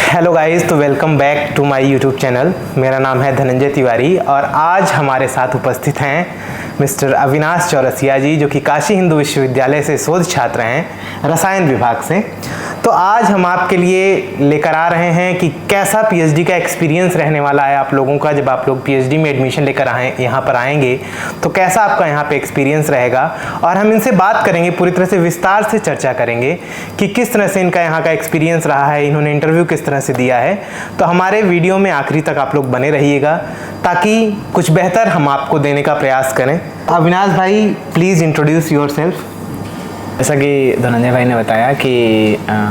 Hello guys, तो welcome back to my YouTube channel. मेरा नाम है धनंजय तिवारी और आज हमारे साथ उपस्थित हैं मिस्टर अविनाश चौरसिया जी, जो कि काशी हिंदू विश्वविद्यालय से शोध छात्र हैं रसायन विभाग से। तो आज हम आपके लिए लेकर आ रहे हैं कि कैसा पीएचडी का एक्सपीरियंस रहने वाला है आप लोगों का। जब आप लोग पीएचडी में एडमिशन लेकर यहाँ पर आएंगे तो कैसा आपका यहाँ पे एक्सपीरियंस रहेगा, और हम इनसे बात करेंगे, पूरी तरह से विस्तार से चर्चा करेंगे कि किस तरह से इनका यहाँ का एक्सपीरियंस रहा है, इन्होंने इंटरव्यू किस तरह से दिया है। तो हमारे वीडियो में आखिरी तक आप लोग बने रहिएगा ताकि कुछ बेहतर हम आपको देने का प्रयास करें। अविनाश भाई, प्लीज़ इंट्रोड्यूस योर सेल्फ। जैसा कि धनंजय भाई ने बताया कि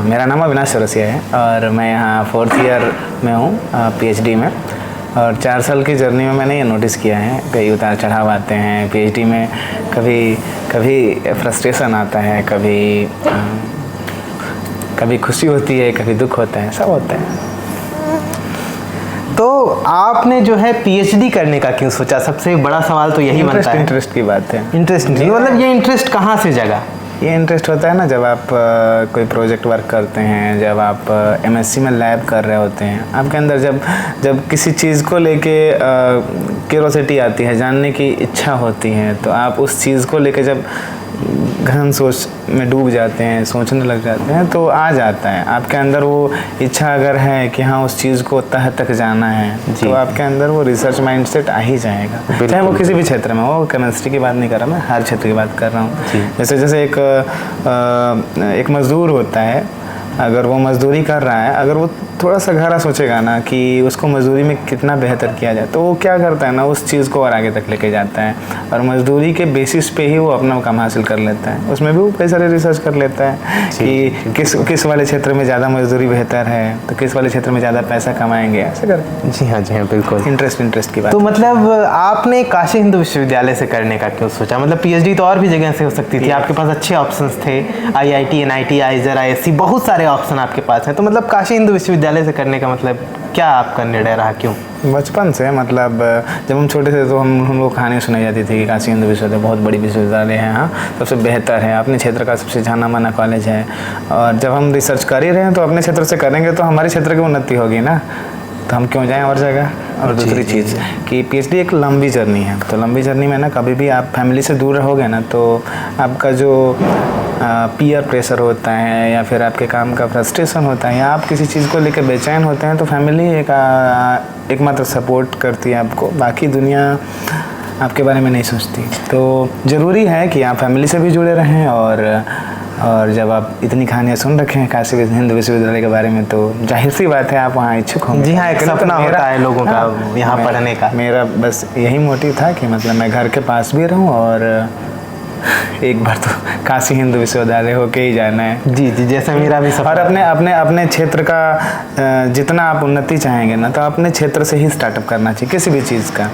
मेरा नाम अविनाश चौरसिया है और मैं यहाँ 4th ईयर में हूँ पीएचडी में। और 4 साल की जर्नी में मैंने ये नोटिस किया है, कई उतार चढ़ाव आते हैं पीएचडी में। कभी फ्रस्ट्रेशन आता है, कभी खुशी होती है, कभी दुख होता है, सब होता है। तो आपने जो है पीएचडी करने का क्यों सोचा? सबसे बड़ा सवाल तो यही बनता है। इंटरेस्ट की बात है। इंटरेस्ट मतलब ये इंटरेस्ट कहाँ से जगा? ये इंटरेस्ट होता है ना, जब आप कोई प्रोजेक्ट वर्क करते हैं, जब आप एमएससी में लैब कर रहे होते हैं, आपके अंदर जब किसी चीज़ को लेके क्यूरोसिटी आती है, जानने की इच्छा होती है, तो आप उस चीज़ को लेके जब गहन सोच में डूब जाते हैं, सोचने लग जाते हैं, तो आ जाता है आपके अंदर वो इच्छा। अगर है कि हाँ उस चीज़ को तह तक जाना है तो आपके अंदर वो रिसर्च माइंडसेट आ ही जाएगा, चाहे वो किसी भी क्षेत्र में हो। केमिस्ट्री की बात नहीं कर रहा मैं, हर क्षेत्र की बात कर रहा हूँ। जैसे एक मज़दूर होता है, अगर वो मज़दूरी कर रहा है, अगर वो थोड़ा सा गहरा सोचेगा ना कि उसको मज़दूरी में कितना बेहतर किया जाए, तो वो क्या करता है ना, उस चीज़ को और आगे तक लेके जाता है और मज़दूरी के बेसिस पे ही वो अपना काम हासिल कर लेता है। उसमें भी वो कई सारे रिसर्च कर लेता है कि किस वाले क्षेत्र में ज़्यादा मज़दूरी बेहतर है, तो किस वाले क्षेत्र में ज़्यादा पैसा कमाएंगे, ऐसे कर। जी हाँ, बिल्कुल। इंटरेस्ट की बात। तो मतलब आपने काशी हिंदू विश्वविद्यालय से करने का क्यों सोचा? मतलब पीएचडी तो और भी जगह से हो सकती थी, आपके पास अच्छे ऑप्शंस थे, IIT, NIT, आइजर, ISC, बहुत सारे ऑप्शन आपके पास हैं। तो मतलब काशी हिंदू विश्वविद्यालय से करने का मतलब क्या आपका निर्णय रहा, क्यों? बचपन से, मतलब जब हम छोटे थे तो हम लोग कहानी सुनाई जाती थी कि काशी हिंदू विश्वविद्यालय बहुत बड़ी विश्वविद्यालय है, हाँ सबसे बेहतर है, अपने क्षेत्र का सबसे जाना माना कॉलेज है। और जब हम रिसर्च कर ही रहे हैं तो अपने क्षेत्र से करेंगे तो हमारे क्षेत्र की उन्नति होगी ना, तो हम क्यों जाएं और जगह। और दूसरी चीज़ कि पीएचडी एक लंबी जर्नी है, तो लंबी जर्नी में ना कभी भी आप फैमिली से दूर रहोगे ना, तो आपका जो पीयर प्रेशर होता है या फिर आपके काम का फ्रस्ट्रेशन होता है या आप किसी चीज़ को लेकर बेचैन होते हैं, तो फैमिली एकमात्र सपोर्ट करती है आपको, बाकी दुनिया आपके बारे में नहीं सोचती। तो ज़रूरी है कि आप फैमिली से भी जुड़े रहें। और जब आप इतनी कहानियाँ सुन रखे हैं काशी हिंदू विश्वविद्यालय के बारे में, तो जाहिर सी बात है आप वहाँ इच्छुक होंगे। जी हाँ, एक सपना होता है लोगों का यहाँ पढ़ने का। मेरा बस यही मोटिव था कि मतलब मैं घर के पास भी रहूँ और एक बार तो काशी हिंदू विश्वविद्यालय होके ही जाना है। जी, जैसे मेरा भी सपना। और अपने क्षेत्र का जितना आप उन्नति चाहेंगे ना, तो अपने क्षेत्र से ही स्टार्टअप करना चाहिए किसी भी चीज़ का।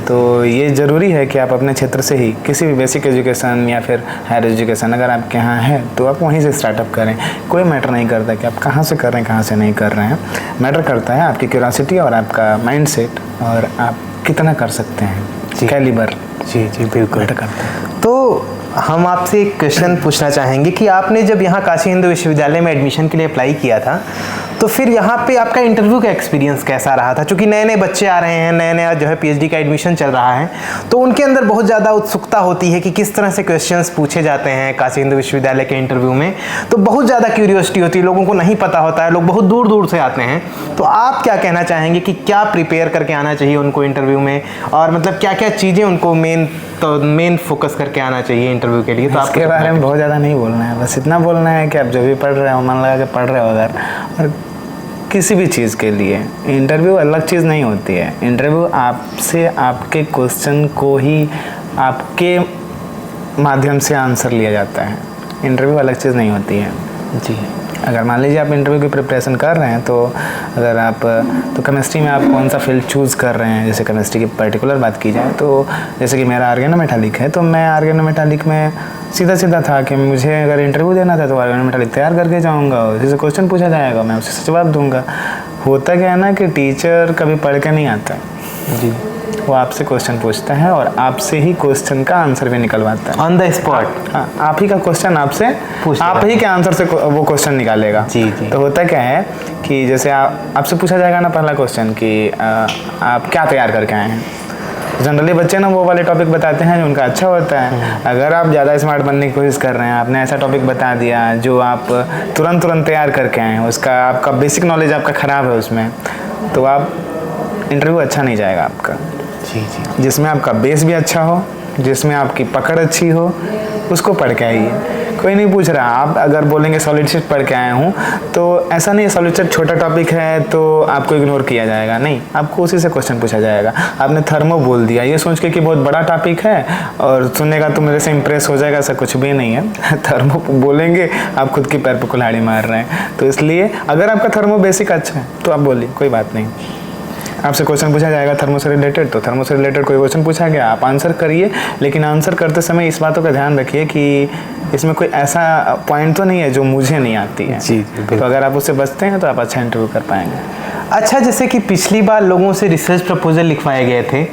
तो ये ज़रूरी है कि आप अपने क्षेत्र से ही किसी भी बेसिक एजुकेशन या फिर हायर एजुकेशन अगर आपके यहाँ है तो आप वहीं से स्टार्टअप करें। कोई मैटर नहीं करता कि आप कहाँ से कर रहे हैं, कहाँ से नहीं कर रहे हैं। मैटर करता है आपकी क्यूरियोसिटी और आपका माइंडसेट और आप कितना कर सकते हैं, कैलिबर। जी बिल्कुल करता है। तो हम आपसे एक क्वेश्चन पूछना चाहेंगे कि आपने जब यहाँ काशी हिंदू विश्वविद्यालय में एडमिशन के लिए अप्लाई किया था, तो फिर यहाँ पे आपका इंटरव्यू का एक्सपीरियंस कैसा रहा था? क्योंकि नए नए बच्चे आ रहे हैं, नया जो है पीएचडी का एडमिशन चल रहा है, तो उनके अंदर बहुत ज़्यादा उत्सुकता होती है कि किस तरह से क्वेश्चंस पूछे जाते हैं काशी हिंदू विश्वविद्यालय के इंटरव्यू में। तो बहुत ज़्यादा क्यूरियोसिटी होती है, लोगों को नहीं पता होता है, लोग बहुत दूर दूर से आते हैं। तो आप क्या कहना चाहेंगे कि क्या प्रिपेयर करके आना चाहिए उनको इंटरव्यू में, और मतलब क्या क्या चीज़ें उनको मेन फोकस करके आना चाहिए इंटरव्यू के लिए? तो आपके बारे में बहुत ज़्यादा नहीं बोलना है, बस इतना बोलना है कि आप जो भी पढ़ रहे हो, मन लगा के पढ़ रहे हो अगर, और किसी भी चीज़ के लिए इंटरव्यू अलग चीज़ नहीं होती है। इंटरव्यू आपसे आपके क्वेश्चन को ही आपके माध्यम से आंसर लिया जाता है, इंटरव्यू अलग चीज़ नहीं होती है। जी, अगर मान लीजिए आप इंटरव्यू की प्रिपरेशन कर रहे हैं, तो अगर आप तो केमिस्ट्री में आप कौन सा फील्ड चूज़ कर रहे हैं, जैसे केमिस्ट्री की पर्टिकुलर बात की जाए तो जैसे कि मेरा ऑर्गेनोमेटालिक है, तो मैं ऑर्गेनोमेटालिक में सीधा था कि मुझे अगर इंटरव्यू देना था तो ऑर्गेनोमेटालिक तैयार करके जाऊँगा, उसी से क्वेश्चन पूछा जाएगा, मैं उसी से जवाब दूँगा। होता क्या है ना कि टीचर कभी पढ़ के नहीं आता, जी, वो आपसे क्वेश्चन पूछता है और आपसे ही क्वेश्चन का आंसर भी निकलवाता है। On the spot. हाँ, आप ही का क्वेश्चन आपसे पूछता आप ही के आंसर से वो क्वेश्चन निकालेगा। जी जी। तो होता क्या है कि जैसे आपसे पूछा जाएगा ना पहला क्वेश्चन कि आप क्या तैयार करके आए हैं। जनरली बच्चे ना वो वाले टॉपिक बताते हैं जो उनका अच्छा होता है। अगर आप ज़्यादा स्मार्ट बनने की कोशिश कर रहे हैं, आपने ऐसा टॉपिक बता दिया जो आप तुरंत तैयार करके आए हैं, उसका आपका बेसिक नॉलेज आपका ख़राब है उसमें, तो आप इंटरव्यू अच्छा नहीं जाएगा आपका। जी जी। जिसमें आपका बेस भी अच्छा हो, जिसमें आपकी पकड़ अच्छी हो, उसको पढ़ के आइए। कोई नहीं पूछ रहा, आप अगर बोलेंगे सॉलिड स्टेट पढ़ के आया हूँ, तो ऐसा नहीं है सॉलिड स्टेट छोटा टॉपिक है तो आपको इग्नोर किया जाएगा, नहीं, आपको उसी से क्वेश्चन पूछा जाएगा। आपने थर्मो बोल दिया ये सोच के कि बहुत बड़ा टॉपिक है और सुनेगा तो मेरे से इम्प्रेस हो जाएगा, ऐसा कुछ भी नहीं है। थर्मो बोलेंगे आप खुद के पैर पर कुल्हाड़ी मार रहे हैं। तो इसलिए अगर आपका थर्मो बेसिक अच्छा है तो आप बोलिए, कोई बात नहीं। आपसे क्वेश्चन पूछा जाएगा थर्मो से रिलेटेड, तो थर्मो से रिलेटेड कोई क्वेश्चन पूछा गया, आप आंसर करिए, लेकिन आंसर करते समय इस बातों का ध्यान रखिए कि इसमें कोई ऐसा पॉइंट तो नहीं है जो मुझे नहीं आती है। जी, तो अगर आप उससे बचते हैं तो आप अच्छा इंटरव्यू कर पाएंगे। अच्छा, जैसे कि पिछली बार लोगों से रिसर्च प्रपोजल लिखवाए गए थे,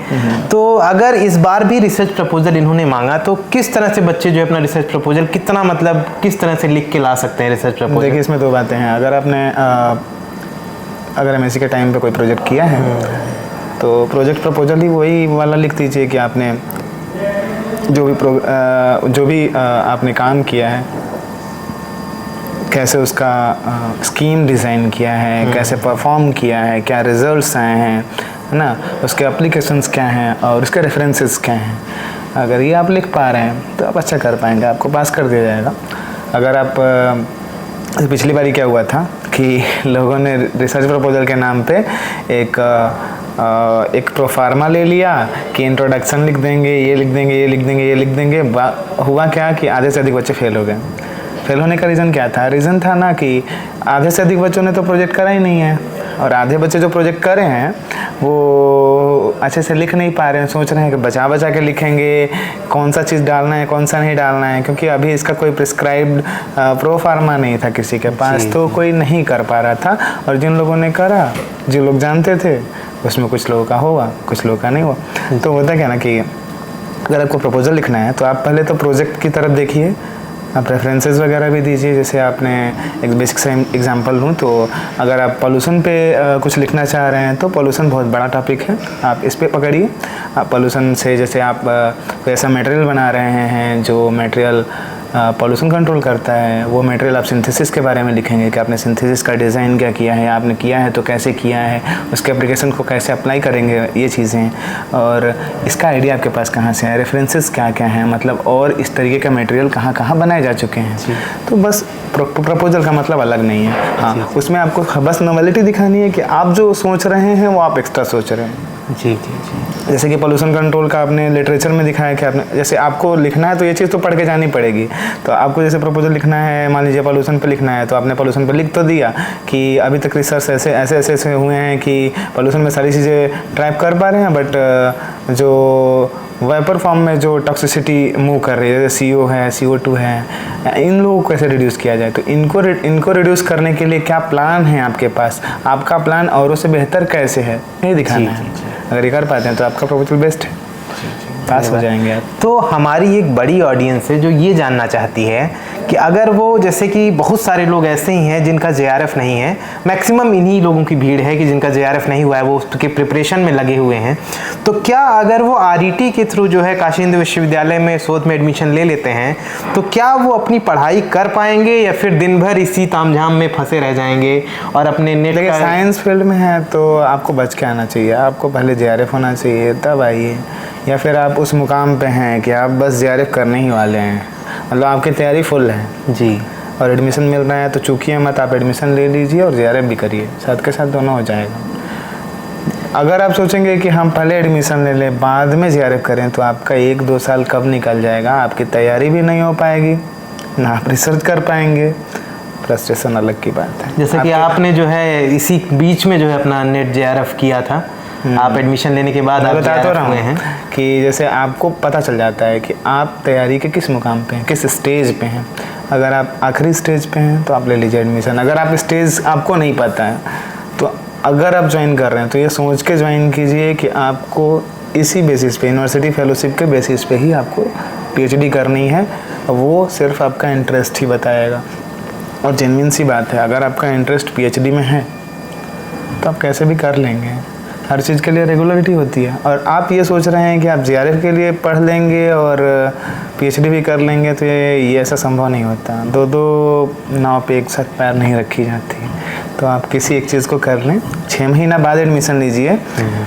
तो अगर इस बार भी रिसर्च प्रपोजल इन्होंने मांगा तो किस तरह से बच्चे जो है अपना रिसर्च प्रपोजल कितना मतलब किस तरह से लिख के ला सकते हैं रिसर्च प्रपोजल? देखिए, इसमें दो बातें हैं। अगर MSc के टाइम पे कोई प्रोजेक्ट किया है तो प्रोजेक्ट प्रपोजल ही वही वाला लिख दीजिए कि आपने जो भी आपने काम किया है, कैसे उसका स्कीम डिज़ाइन किया है, कैसे परफॉर्म किया है, क्या रिजल्ट्स आए हैं, है ना, उसके एप्लीकेशंस क्या हैं और उसके रेफरेंसेस क्या हैं। अगर ये आप लिख पा रहे हैं तो आप अच्छा कर पाएंगे, आपको पास कर दिया जाएगा। अगर आप पिछली बारी क्या हुआ था कि लोगों ने रिसर्च प्रपोजल के नाम पे एक प्रोफार्मा ले लिया कि इंट्रोडक्शन लिख देंगे, ये लिख देंगे, ये लिख देंगे, ये लिख देंगे। हुआ क्या कि आधे से अधिक बच्चे फेल हो गए। फेल होने का रीज़न क्या था? रीज़न था ना कि आधे से अधिक बच्चों ने तो प्रोजेक्ट करा ही नहीं है, और आधे बच्चे जो प्रोजेक्ट कर रहे हैं वो अच्छे से लिख नहीं पा रहे हैं। सोच रहे हैं कि बचा बचा के लिखेंगे, कौन सा चीज़ डालना है कौन सा नहीं डालना है, क्योंकि अभी इसका कोई प्रिस्क्राइब्ड प्रोफार्मा नहीं था किसी के पास, तो कोई नहीं कर पा रहा था। और जिन लोगों ने करा, जो लोग जानते थे, उसमें कुछ लोगों का हुआ, कुछ लोगों का नहीं हुआ। तो होता क्या ना कि अगर आपको प्रपोजल लिखना है तो आप पहले तो प्रोजेक्ट की तरफ देखिए, आप रेफरेंसेस वगैरह भी दीजिए। जैसे आपने एक बेसिक से एग्जांपल लूँ तो अगर आप पॉल्यूशन पे कुछ लिखना चाह रहे हैं तो पॉल्यूशन बहुत बड़ा टॉपिक है, आप इस पे पकड़िए। आप पॉल्यूशन से जैसे आप कोई ऐसा मटेरियल बना रहे हैं जो मटेरियल पॉल्यूशन कंट्रोल करता है, वो मटेरियल आप सिंथेसिस के बारे में लिखेंगे कि आपने सिंथेसिस का डिज़ाइन क्या किया है, आपने किया है तो कैसे किया है, उसके एप्लीकेशन को कैसे अप्लाई करेंगे, ये चीज़ें। और इसका आइडिया आपके पास कहाँ से है, रेफरेंसेस क्या क्या हैं, मतलब और इस तरीके का मटेरियल कहाँ कहाँ बनाए जा चुके हैं। तो बस प्रपोजल का मतलब अलग नहीं है। हाँ, उसमें आपको बस नॉवेलिटी दिखानी है कि आप जो सोच रहे हैं वो आप एक्स्ट्रा सोच रहे हैं। जी जी जी। जैसे कि पोल्यूशन कंट्रोल का आपने लिटरेचर में दिखाया कि आपने, जैसे आपको लिखना है तो ये चीज़ तो पढ़ के जानी पड़ेगी। तो आपको जैसे प्रपोजल लिखना है, मान लीजिए पोल्यूशन पे लिखना है, तो आपने पोल्यूशन पे लिख तो दिया कि अभी तक रिसर्च ऐसे हुए हैं कि पोल्यूशन में सारी चीज़ें ट्रैप कर पा रहे हैं, बट जो वेपर फॉर्म में जो टॉक्सिसिटी मूव कर रही है, जैसे CO है, CO2 है, इन लोगों को कैसे रिड्यूस किया जाए। तो इनको रिड्यूस करने के लिए क्या प्लान है आपके पास, आपका प्लान औरों से बेहतर कैसे है, ये दिखाना है। अगर ये कर पाते हैं तो आपका प्रपोजल बेस्ट है, पास हो जाएंगे आप। तो हमारी एक बड़ी ऑडियंस है जो ये जानना चाहती है कि अगर वो, जैसे कि बहुत सारे लोग ऐसे ही हैं जिनका JRF नहीं है, मैक्सिमम इन्हीं लोगों की भीड़ है कि जिनका JRF नहीं हुआ है, वो उसके प्रिपरेशन में लगे हुए हैं, तो क्या अगर वो RET के थ्रू जो है काशी हिंदू विश्वविद्यालय में शोध में एडमिशन ले लेते हैं तो क्या वो अपनी पढ़ाई कर पाएंगे या फिर दिन भर इसी तामझाम में फंसे रह जाएंगे और अपने नेट का साइंस फील्ड में है तो आपको बच के आना चाहिए, आपको पहले JRF होना चाहिए तब आइए, या फिर आप उस मुकाम पे हैं कि आप बस JRF करने ही वाले हैं, मतलब आपकी तैयारी फुल है जी, और एडमिशन मिल रहा है तो चूकिए मत, आप एडमिशन ले लीजिए और JRF भी करिए, साथ के साथ दोनों हो जाएगा। अगर आप सोचेंगे कि हम पहले एडमिशन ले लें बाद में JRF करें तो आपका 1-2 साल कब निकल जाएगा, आपकी तैयारी भी नहीं हो पाएगी, ना आप रिसर्च कर पाएंगे, फ्रस्ट्रेशन अलग की बात है। जैसे कि आपने जो है इसी बीच में जो है अपना नेट JRF किया था, आप एडमिशन लेने के बाद आप बता तो रहा हुए हैं कि जैसे आपको पता चल जाता है कि आप तैयारी के किस मुकाम पे हैं, किस स्टेज पे हैं। अगर आप आखिरी स्टेज पे हैं तो आप ले लीजिए एडमिशन, अगर आप स्टेज आपको नहीं पता है तो अगर आप ज्वाइन कर रहे हैं तो ये सोच के ज्वाइन कीजिए कि आपको इसी बेसिस पे, यूनिवर्सिटी फेलोशिप के बेसिस पे ही आपको पीएचडी करनी है। वो सिर्फ आपका इंटरेस्ट ही बताएगा। और जेन्युइन सी बात है, अगर आपका इंटरेस्ट पीएचडी में है तो आप कैसे भी कर लेंगे। हर चीज़ के लिए रेगुलरिटी होती है। और आप ये सोच रहे हैं कि आप जेआरएफ के लिए पढ़ लेंगे और पीएचडी भी कर लेंगे, तो ये ऐसा संभव नहीं होता। दो नाव पे एक साथ पैर नहीं रखी जाती। तो आप किसी एक चीज़ को कर लें, 6 महीना बाद एडमिशन लीजिए।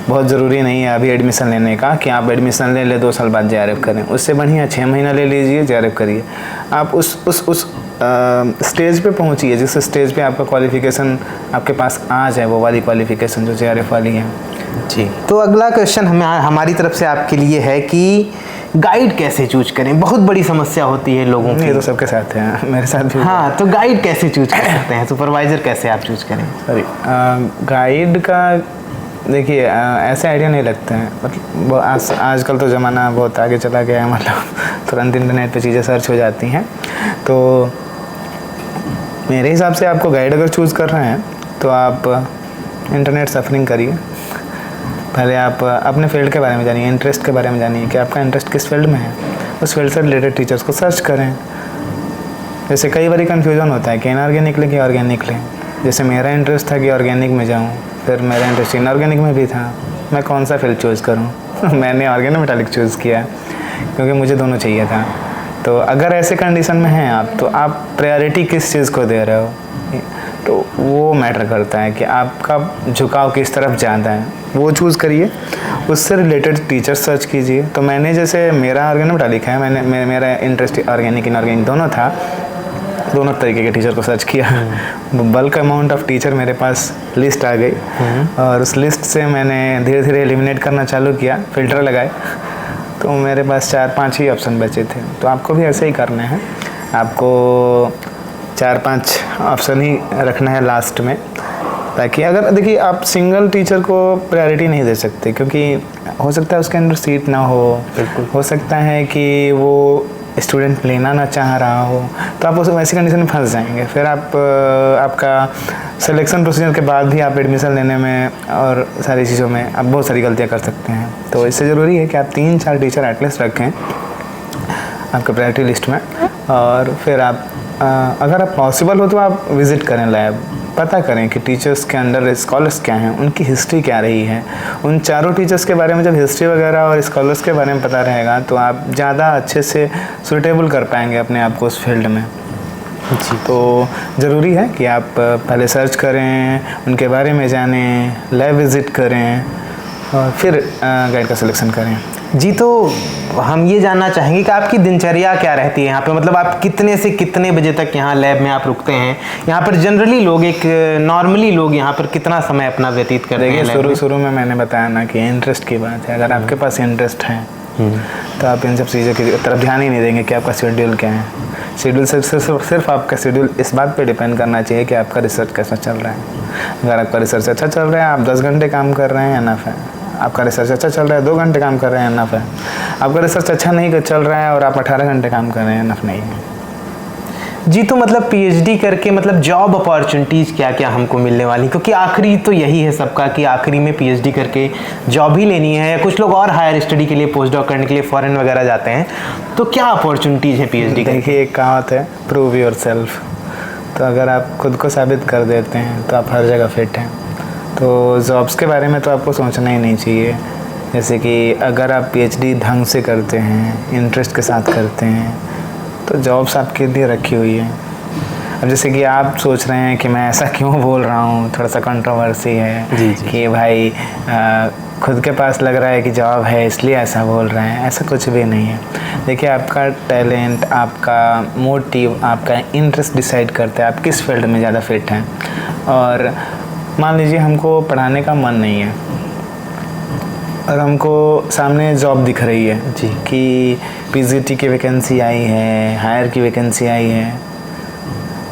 बहुत ज़रूरी नहीं है अभी एडमिशन लेने का कि आप एडमिशन ले 2 साल बाद जेआरएफ करें। उससे बढ़िया 6 महीना ले लीजिए, जेआरएफ करिए। आप उस स्टेज पे पहुंचिए जिस स्टेज पे आपका क्वालिफ़िकेशन आपके पास आ जाए, वो वाली क्वालिफ़िकेशन जो जेआरएफ वाली है। जी, तो अगला क्वेश्चन हमारी तरफ से आपके लिए है कि गाइड कैसे चूज करें। बहुत बड़ी समस्या होती है लोगों की। ये तो सबके साथ है, मेरे साथ भी। हाँ, तो गाइड कैसे चूज कर सकते हैं, सुपरवाइज़र कैसे आप चूज करें? सॉरी, गाइड का देखिए ऐसे आइडिया नहीं लगते हैं। मतलब आजकल तो ज़माना बहुत आगे चला गया है, मतलब तुरंत इंटरनेट पे चीज़ें सर्च हो जाती हैं। तो मेरे हिसाब से आपको गाइड अगर चूज़ कर रहे हैं तो आप इंटरनेट सफरिंग करिए। पहले आप अपने फील्ड के बारे में जानिए, इंटरेस्ट के बारे में जानिए कि आपका इंटरेस्ट किस फील्ड में है। उस फील्ड से रिलेटेड टीचर्स को सर्च करें। जैसे कई बार कन्फ्यूज़न होता है कि इनऑर्गेनिक लें कि ऑर्गेनिक लें। जैसे मेरा इंटरेस्ट था कि ऑर्गेनिक में जाऊँ, फिर मेरा इंटरेस्ट इनऑर्गेनिक में भी था। मैं कौन सा फील्ड चूज़ करूँ मैंने ऑर्गेनोमेटालिक चूज़ किया क्योंकि मुझे दोनों चाहिए था। तो अगर ऐसे कंडीशन में हैं आप, तो आप प्रायोरिटी किस चीज़ को दे रहे हो, तो वो मैटर करता है कि आपका झुकाव किस तरफ ज़्यादा है, वो चूज़ करिए। उससे रिलेटेड टीचर सर्च कीजिए। तो मैंने जैसे मेरा ऑर्गेनोमेटालिक है, मेरा इंटरेस्ट ऑर्गेनिक इनऑर्गेनिक दोनों था। दोनों तरीके के टीचर को सर्च किया। बल्क अमाउंट ऑफ टीचर मेरे पास लिस्ट आ गई और उस लिस्ट से मैंने धीरे धीरे एलिमिनेट करना चालू किया, फ़िल्टर लगाए। तो मेरे पास 4-5 ही ऑप्शन बचे थे। तो आपको भी ऐसे ही करना है, आपको 4-5 ऑप्शन ही रखना है लास्ट में, ताकि अगर देखिए आप सिंगल टीचर को प्रायोरिटी नहीं दे सकते क्योंकि हो सकता है उसके अंदर सीट ना हो। बिल्कुल हो सकता है कि वो स्टूडेंट लेना ना चाह रहा हो, तो आप उस वैसी कंडीशन में फंस जाएंगे। फिर आप आपका सिलेक्शन प्रोसीजर के बाद भी आप एडमिशन लेने में और सारी चीज़ों में आप बहुत सारी गलतियां कर सकते हैं। तो इससे ज़रूरी है कि आप 3-4 टीचर एटलीस्ट रखें आपके प्रायोरिटी लिस्ट में। और फिर आप अगर आप पॉसिबल हो तो आप विज़िट करें लैब, पता करें कि टीचर्स के अंडर स्कॉलर्स क्या हैं, उनकी हिस्ट्री क्या रही है। उन चारों टीचर्स के बारे में जब हिस्ट्री वगैरह और स्कॉलर्स के बारे में पता रहेगा तो आप ज़्यादा अच्छे से सूटेबल कर पाएंगे अपने आप को उस फील्ड में। जी, तो ज़रूरी है कि आप पहले सर्च करें, उनके बारे में जानें, लैब विज़िट करें और फिर गाइड का सिलेक्शन करें। जी, तो हम ये जानना चाहेंगे कि आपकी दिनचर्या क्या रहती है यहाँ पे, मतलब आप कितने से कितने बजे तक यहाँ लैब में आप रुकते हैं? यहाँ पर जनरली लोग नॉर्मली लोग यहाँ पर कितना समय अपना व्यतीत करते हैं? देखिए, शुरू में मैंने बताया ना कि इंटरेस्ट की बात है। अगर आपके पास इंटरेस्ट है तो आप इन सब चीज़ों की तरफ ध्यान ही नहीं देंगे कि आपका शेड्यूल क्या है। शेड्यूल सिर्फ आपका शेड्यूल इस बात पे डिपेंड करना चाहिए कि आपका रिसर्च कैसा चल रहा है। अगर आपका रिसर्च अच्छा चल रहा है, आप 10 घंटे काम कर रहे हैं, एनफ है। आपका रिसर्च अच्छा चल रहा है, 2 घंटे काम कर रहे हैं, एनफ है। आपका रिसर्च अच्छा नहीं चल रहा है और आप 18 घंटे काम कर रहे हैं, एनफ नहीं है। जी, तो मतलब पीएचडी करके मतलब जॉब अपॉर्चुनिटीज़ क्या क्या हमको मिलने वाली, क्योंकि आखिरी तो यही है सबका कि आखिरी में पीएचडी करके जॉब ही लेनी है। कुछ लोग और हायर स्टडी के लिए, पोस्ट डॉक करने के लिए फॉरेन वगैरह जाते हैं। तो क्या अपॉर्चुनिटीज़ है पीएचडी? देखिए, एक कहावत है, प्रूव योर सेल्फ। तो अगर आप खुद को साबित कर देते हैं तो आप हर जगह फिट हैं। तो जॉब्स के बारे में तो आपको सोचना ही नहीं चाहिए। जैसे कि अगर आप पीएचडी ढंग से करते हैं, इंटरेस्ट के साथ करते हैं, तो जॉब्स आपके लिए रखी हुई है। अब जैसे कि आप सोच रहे हैं कि मैं ऐसा क्यों बोल रहा हूँ, थोड़ा सा कंट्रोवर्सी है जी। कि भाई खुद के पास लग रहा है कि जॉब है इसलिए ऐसा बोल रहे हैं। ऐसा कुछ भी नहीं है। देखिए, आपका टैलेंट, आपका मोटिव, आपका इंटरेस्ट डिसाइड करता है आप किस फील्ड में ज़्यादा फिट हैं। और मान लीजिए हमको पढ़ाने का मन नहीं है और हमको सामने जॉब दिख रही है जी कि पीजीटी की वैकेंसी आई है, हायर की वैकेंसी आई है।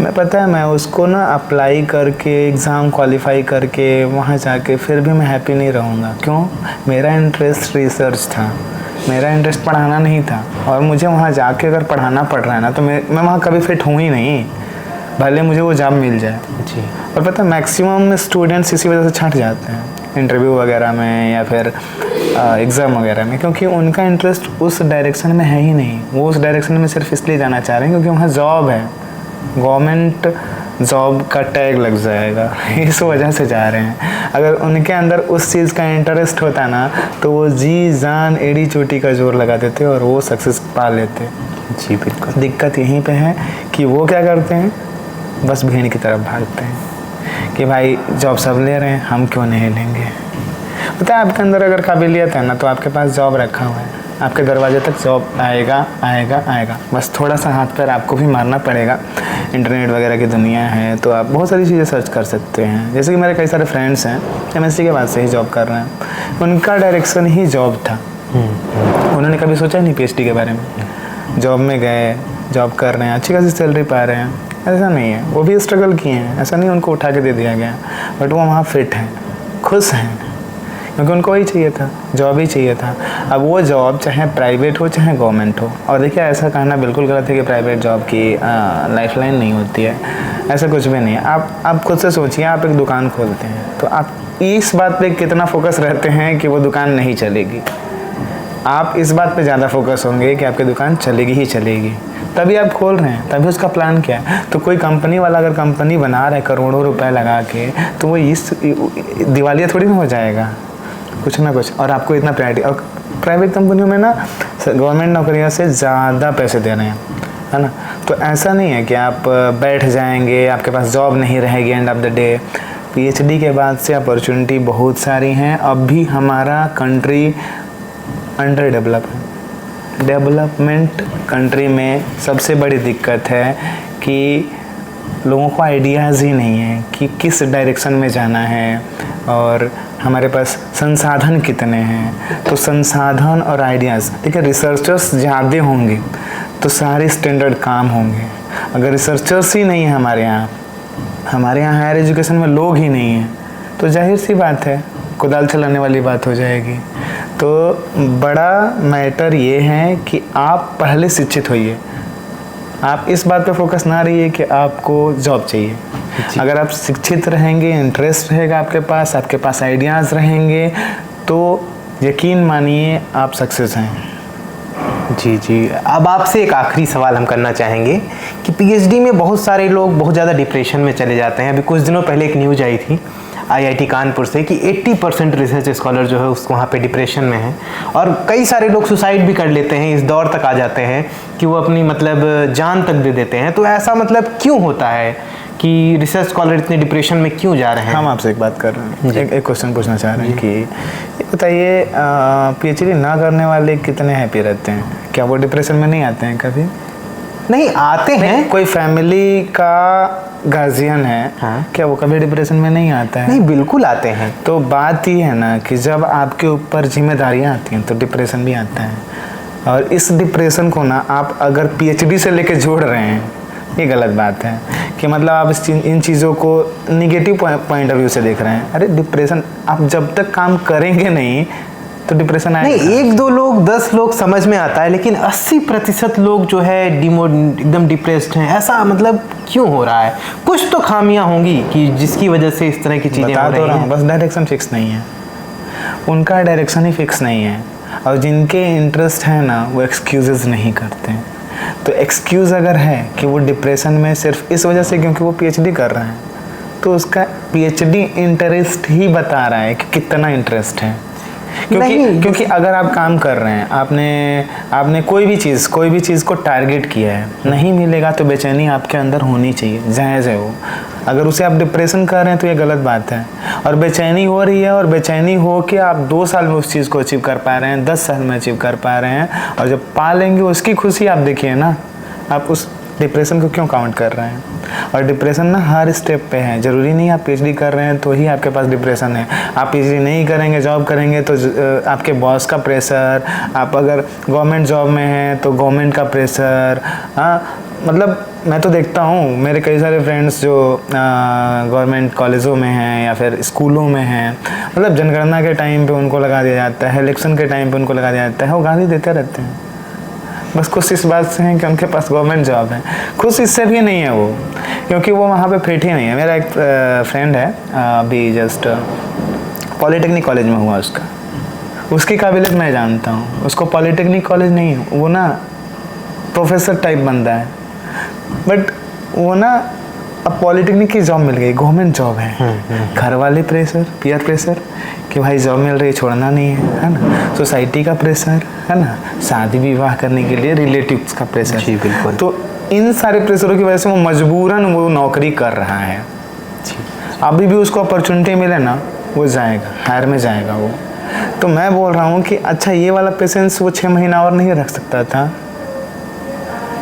मैं पता है मैं उसको ना अप्लाई करके, एग्ज़ाम क्वालिफाई करके वहाँ जाके फिर भी मैं हैप्पी नहीं रहूँगा। क्यों? मेरा इंटरेस्ट रिसर्च था, मेरा इंटरेस्ट पढ़ाना नहीं था। और मुझे वहाँ जाके अगर पढ़ाना पड़ रहा है ना तो मैं वहाँ कभी फिट हूँ ही नहीं। भले मुझे वो जॉब मिल जाए। जी। और पता है मैक्सिमम स्टूडेंट्स इसी वजह से छंट जाते हैं इंटरव्यू वगैरह में या फिर एग्ज़ाम वगैरह में, क्योंकि उनका इंटरेस्ट उस डायरेक्शन में है ही नहीं। वो उस डायरेक्शन में सिर्फ इसलिए जाना चाह रहे हैं क्योंकि वहाँ जॉब है, गवर्नमेंट जॉब का टैग लग जाएगा, इस वजह से जा रहे हैं। अगर उनके अंदर उस चीज़ का इंटरेस्ट होता ना तो वो जी जान एड़ी चोटी का जोर लगा देते और वो सक्सेस पा लेते। जी बिल्कुल। दिक्कत यहीं पे है कि वो क्या करते हैं, बस भीड़ की तरफ भागते हैं कि भाई जॉब सब ले रहे हैं, हम क्यों नहीं लेंगे। पता है आपके अंदर अगर काबिलियत है ना तो आपके पास जॉब रखा हुआ है, आपके दरवाजे तक जॉब आएगा आएगा आएगा। बस थोड़ा सा हाथ पैर आपको भी मारना पड़ेगा। इंटरनेट वगैरह की दुनिया है तो आप बहुत सारी चीज़ें सर्च कर सकते हैं। जैसे कि मेरे कई सारे फ्रेंड्स हैं MSc के बाद से ही जॉब कर रहे हैं, उनका डायरेक्शन ही जॉब था। उन्होंने कभी सोचा नहीं PhD के बारे में। जॉब में गए, जॉब कर रहे हैं, अच्छी खासी सैलरी पा रहे हैं, ऐसा नहीं है। वो भी स्ट्रगल किए हैं, ऐसा नहीं उनको उठा के दे दिया गया, बट वो वहाँ फिट हैं, खुश हैं, क्योंकि उनको वही चाहिए था, जॉब ही चाहिए था। अब वो जॉब चाहे प्राइवेट हो चाहे गवर्नमेंट हो, और देखिए ऐसा कहना बिल्कुल गलत है कि प्राइवेट जॉब की लाइफलाइन नहीं होती है, ऐसा कुछ भी नहीं है। आप खुद से सोचिए, आप एक दुकान खोलते हैं तो आप इस बात पे कितना फोकस रहते हैं कि वो दुकान नहीं चलेगी। आप इस बात पे ज़्यादा फोकस होंगे कि आपकी दुकान चलेगी ही चलेगी, तभी आप खोल रहे हैं, तभी उसका प्लान क्या है। तो कोई कंपनी वाला अगर कंपनी बना रहा है करोड़ों रुपए लगा के, तो वो इस दिवालिया थोड़ी ना हो जाएगा, कुछ ना कुछ। और आपको इतना प्रायोरिटी, और प्राइवेट कंपनियों में ना गवर्नमेंट नौकरियों से ज़्यादा पैसे दे रहे हैं, है ना। तो ऐसा नहीं है कि आप बैठ जाएंगे, आपके पास जॉब नहीं रहेगी end of the day. PhD के बाद से अपॉर्चुनिटी बहुत सारी हैं। अब भी हमारा कंट्री अंडर डेवलप है। डेवलपमेंट कंट्री में सबसे बड़ी दिक्कत है कि लोगों को आइडियाज़ ही नहीं है कि किस डायरेक्शन में जाना है, और हमारे पास संसाधन कितने हैं। तो संसाधन और आइडियाज़, देखिए रिसर्चर्स ज़्यादा होंगे तो सारे स्टैंडर्ड काम होंगे। अगर रिसर्चर्स ही नहीं है हमारे यहाँ हायर एजुकेशन में लोग ही नहीं हैं, तो जाहिर सी बात है कुदाल चलाने वाली बात हो जाएगी। तो बड़ा मैटर ये है कि आप पहले शिक्षित होइए। आप इस बात पे फोकस ना रहिए कि आपको जॉब चाहिए। अगर आप शिक्षित रहेंगे, इंटरेस्ट रहेगा आपके पास आइडियाज़ रहेंगे, तो यकीन मानिए आप सक्सेस हैं। जी जी। अब आपसे एक आखिरी सवाल हम करना चाहेंगे कि PhD में बहुत सारे लोग बहुत ज़्यादा डिप्रेशन में चले जाते हैं। अभी कुछ दिनों पहले एक न्यूज़ आई थी IIT कानपुर से कि 80% रिसर्च स्कॉलर जो है उसको वहाँ पे डिप्रेशन में है, और कई सारे लोग सुसाइड भी कर लेते हैं। इस दौर तक आ जाते हैं कि वो अपनी मतलब जान तक दे देते हैं। तो ऐसा मतलब क्यों होता है कि रिसर्च स्कॉलर इतने डिप्रेशन में क्यों जा रहे हैं? हम आपसे एक बात कर रहे हैं, एक क्वेश्चन पूछना चाह रहे हैं कि ये बताइए, PhD ना करने वाले कितने हैप्पी रहते हैं? क्या वो डिप्रेशन में नहीं आते हैं कभी? नहीं आते हैं। कोई फैमिली का गार्जियन है, हाँ। क्या वो कभी डिप्रेशन में नहीं आता है? नहीं, बिल्कुल आते हैं। तो बात ये है ना कि जब आपके ऊपर जिम्मेदारियां आती हैं तो डिप्रेशन भी आता है। और इस डिप्रेशन को ना आप अगर PhD से लेके जोड़ रहे हैं, ये गलत बात है कि मतलब आप इन चीज़ों को निगेटिव पॉइंट ऑफ व्यू से देख रहे हैं। अरे डिप्रेशन, आप जब तक काम करेंगे नहीं तो डिप्रेशन आएगा नहीं। 1-2 लोग 10 लोग समझ में आता है, लेकिन 80% लोग जो है एकदम डिप्रेस्ड हैं। ऐसा मतलब क्यों हो रहा है? कुछ तो खामियां होंगी कि जिसकी वजह से इस तरह की चीज़ें हो रही हैं। बस डायरेक्शन फिक्स नहीं है, उनका डायरेक्शन ही फिक्स नहीं है। और जिनके इंटरेस्ट है ना वो एक्सक्यूज़ नहीं करते हैं। तो एक्सक्यूज़ अगर है कि वो डिप्रेशन में सिर्फ इस वजह से क्योंकि वो PhD कर रहा है, तो उसका PhD इंटरेस्ट ही बता रहा है कि कितना इंटरेस्ट है। क्योंकि अगर आप काम कर रहे हैं, आपने कोई भी चीज़ को टारगेट किया है, नहीं मिलेगा तो बेचैनी आपके अंदर होनी चाहिए, जायज़ है वो। अगर उसे आप डिप्रेशन कर रहे हैं तो ये गलत बात है। और बेचैनी हो रही है, और बेचैनी हो के आप 2 साल में उस चीज़ को अचीव कर पा रहे हैं, 10 साल में अचीव कर पा रहे हैं, और जब पा लेंगे उसकी खुशी आप देखिए ना। आप उस डिप्रेशन को क्यों काउंट कर रहे हैं? और डिप्रेशन ना हर स्टेप पे है। ज़रूरी नहीं आप PhD कर रहे हैं तो ही आपके पास डिप्रेशन है। आप PhD नहीं करेंगे, जॉब करेंगे तो आपके बॉस का प्रेशर, आप अगर गवर्नमेंट जॉब में हैं तो गवर्नमेंट का प्रेशर। हाँ, मतलब मैं तो देखता हूँ मेरे कई सारे फ्रेंड्स जो गवर्नमेंट कॉलेजों में हैं या फिर स्कूलों में हैं, मतलब जनगणना के टाइम पे उनको लगा दिया जाता है, इलेक्शन के टाइम पे उनको लगा दिया जाता है, वो गाली देते रहते हैं। बस खुश इस बात से हैं कि उनके पास गवर्नमेंट जॉब है। खुश इससे भी नहीं है वो, क्योंकि वो वहाँ पे फिट ही नहीं है। मेरा एक फ्रेंड है, अभी जस्ट पॉलिटेक्निक कॉलेज में हुआ उसका, उसकी काबिलियत मैं जानता हूँ। उसको पॉलिटेक्निक कॉलेज नहीं, वो ना प्रोफेसर टाइप बंदा है, बट वो ना अब पॉलिटेक्निक की जॉब मिल गई, गवर्नमेंट जॉब है। घर वाले प्रेशर, पीयर प्रेशर कि भाई जॉब मिल रही है, छोड़ना नहीं है ना। सोसाइटी का प्रेशर है ना, शादी विवाह करने के लिए रिलेटिव्स का प्रेशर। जी बिल्कुल। तो इन सारे प्रेशरों की वजह से वो मजबूरन वो नौकरी कर रहा है। अभी भी उसको अपॉर्चुनिटी मिले ना, वो जाएगा, हायर में जाएगा वो। तो मैं बोल रहा हूँ कि अच्छा, ये वाला पेशेंस वो 6 महीना और नहीं रख सकता था,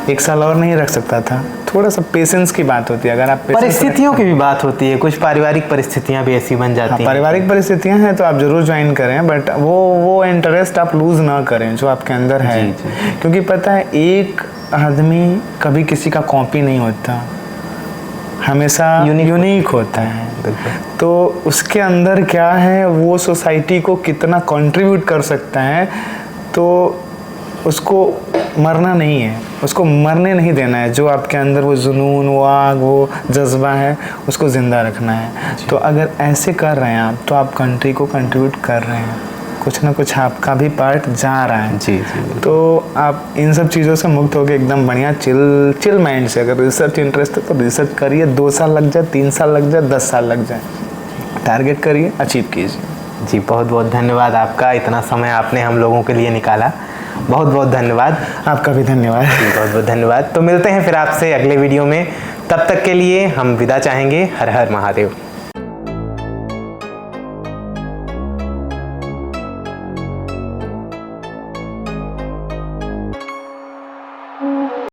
1 साल और नहीं रख सकता था? थोड़ा सा पेशेंस की बात होती है। अगर आप परिस्थितियों की भी बात होती है, कुछ पारिवारिक परिस्थितियां भी ऐसी बन जाती हैं। पारिवारिक परिस्थितियां हैं तो आप जरूर ज्वाइन करें, बट वो इंटरेस्ट आप लूज ना करें जो आपके अंदर है। क्योंकि पता है, एक आदमी कभी किसी का कॉपी नहीं होता, हमेशा यूनिक होता है। तो उसके अंदर क्या है, वो सोसाइटी को कितना कंट्रीब्यूट कर सकता है, तो उसको मरना नहीं है, उसको मरने नहीं देना है। जो आपके अंदर वो जुनून, वो आग, वो जज्बा है, उसको ज़िंदा रखना है। तो अगर ऐसे कर रहे हैं आप, तो आप कंट्री को कंट्रीब्यूट कर रहे हैं, कुछ ना कुछ आपका भी पार्ट जा रहा है। जी जी। तो आप इन सब चीज़ों से मुक्त होकर एकदम बढ़िया चिल माइंड से, अगर रिसर्च इंटरेस्ट है तो रिसर्च करिए, 2 साल लग जाए, 3 साल लग जाए, 10 साल लग जाए, टारगेट करिए, अचीव कीजिए। जी बहुत बहुत धन्यवाद आपका, इतना समय आपने हम लोगों के लिए निकाला, बहुत बहुत धन्यवाद। आपका भी धन्यवाद। बहुत बहुत धन्यवाद। तो मिलते हैं फिर आपसे अगले वीडियो में, तब तक के लिए हम विदा चाहेंगे। हर हर महादेव।